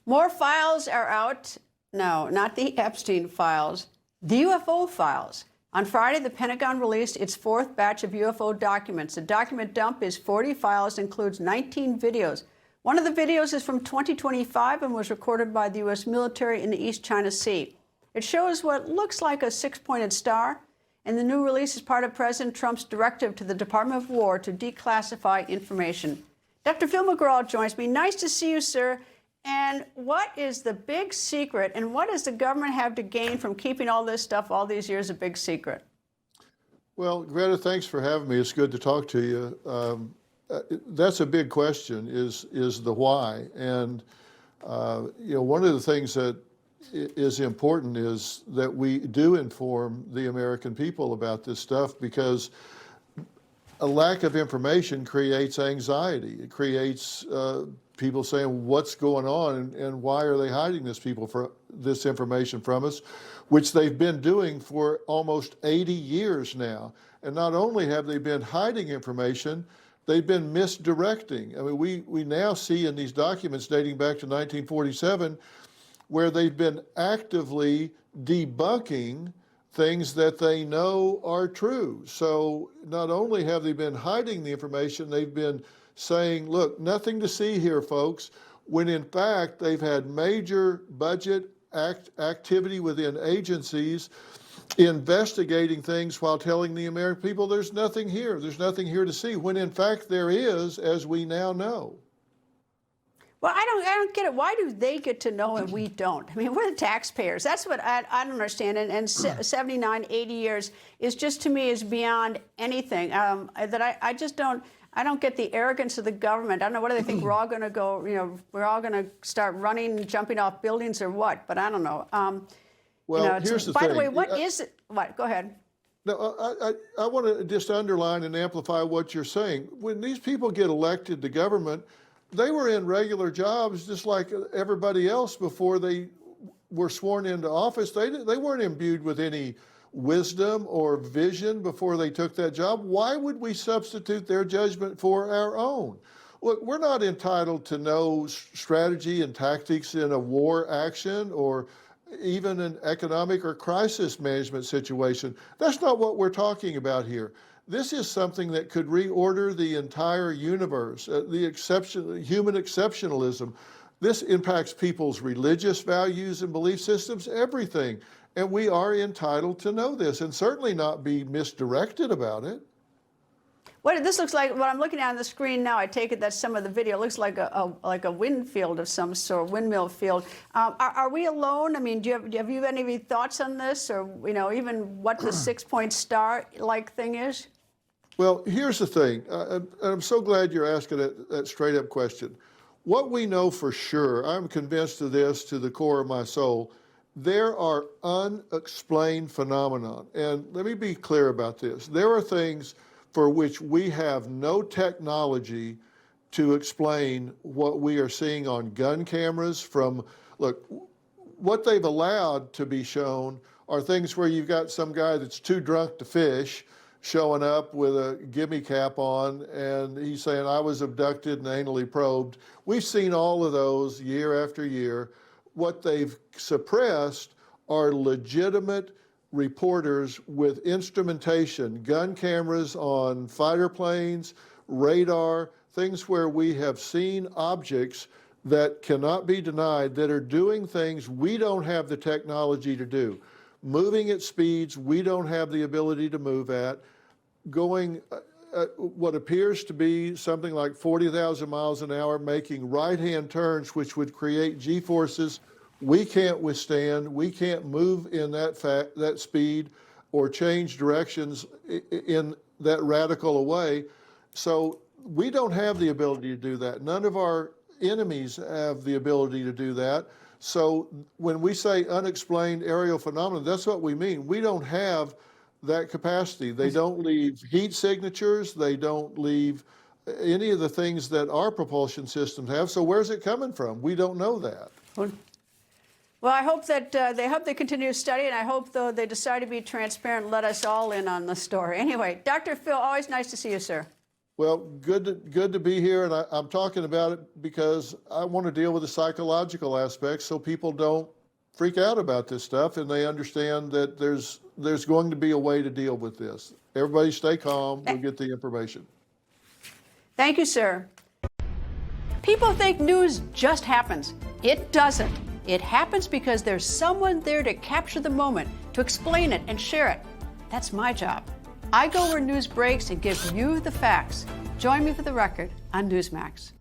More files are out. No, not the Epstein files, the UFO files. On Friday, the Pentagon released its fourth batch of UFO documents. The document dump is 40 files, includes 19 videos. One of the videos is from 2025 and was recorded by the U.S. military in the East China Sea. It shows what looks like a six-pointed star, and the new release is part of President Trump's directive to the Department of War to declassify information. Dr. Phil McGraw joins me. Nice to see you, sir. And what is the big secret, and what does the government have to gain from keeping all this stuff all these years a big secret? Well, Greta, thanks for having me. It's good to talk to you. That's a big question, is the why. And, one of the things that is important is that we do inform the American people about this stuff, because a lack of information creates anxiety. It creates people saying, what's going on, and why are they hiding this information from us, which they've been doing for almost 80 years now. And not only have they been hiding information, they've been misdirecting. I mean, we now see in these documents dating back to 1947 where they've been actively debunking things that they know are true. So not only have they been hiding the information, they've been saying, look, nothing to see here, folks, when in fact they've had major budget activity within agencies investigating things while telling the American people there's nothing here to see, when in fact there is, as we now know. Well, I don't get it. Why do they get to know and we don't? I mean, we're the taxpayers. That's what I don't understand. And 79, 80 years is just, to me, is beyond anything. I just don't. I don't get the arrogance of the government. I don't know, what do they think? We're all going to go, we're all going to start running, jumping off buildings or what? But I don't know. Well, here's the thing. By the way, what is it? What? Go ahead. No, I want to just underline and amplify what you're saying. When these people get elected to government, they were in regular jobs just like everybody else before they were sworn into office. They weren't imbued with any wisdom or vision before they took that job. Why would we substitute their judgment for our own? Look, we're not entitled to know strategy and tactics in a war action or even an economic or crisis management situation. That's not what we're talking about here. This is something that could reorder the entire universe, human exceptionalism. This impacts people's religious values and belief systems, everything. And we are entitled to know this and certainly not be misdirected about it. What this looks like, what I'm looking at on the screen now, I take it that some of the video looks like a wind field of some sort, windmill field. Are we alone? I mean, have you any thoughts on this, or even what the six-point star-like thing is? Well, here's the thing. I'm so glad you're asking that straight-up question. What we know for sure, I'm convinced of this to the core of my soul, there are unexplained phenomena. And let me be clear about this. There are things for which we have no technology to explain what we are seeing on gun cameras look, what they've allowed to be shown are things where you've got some guy that's too drunk to fish showing up with a gimme cap on, and he's saying, I was abducted and anally probed. We've seen all of those year after year. What they've suppressed are legitimate reporters with instrumentation, gun cameras on fighter planes, radar, things where we have seen objects that cannot be denied that are doing things we don't have the technology to do, moving at speeds we don't have the ability to move at, going what appears to be something like 40,000 miles an hour, making right-hand turns, which would create G-forces we can't withstand. We can't move in that speed or change directions in that radical a way. So we don't have the ability to do that. None of our enemies have the ability to do that. So when we say unexplained aerial phenomena, that's what we mean. We don't have that capacity. They don't leave heat signatures. They don't leave any of the things that our propulsion systems have. So where's it coming from? We don't know that. Well, I hope that they continue to study, and I hope, though, they decide to be transparent and let us all in on the story. Anyway, Dr. Phil, always nice to see you, sir. Well, good to be here, and I'm talking about it because I want to deal with the psychological aspects so people don't freak out about this stuff and they understand that there's going to be a way to deal with this. Everybody stay calm. We'll get the information. Thank you, sir. People think news just happens. It doesn't. It happens because there's someone there to capture the moment, to explain it and share it. That's my job. I go where news breaks and give you the facts. Join me for The Record on Newsmax.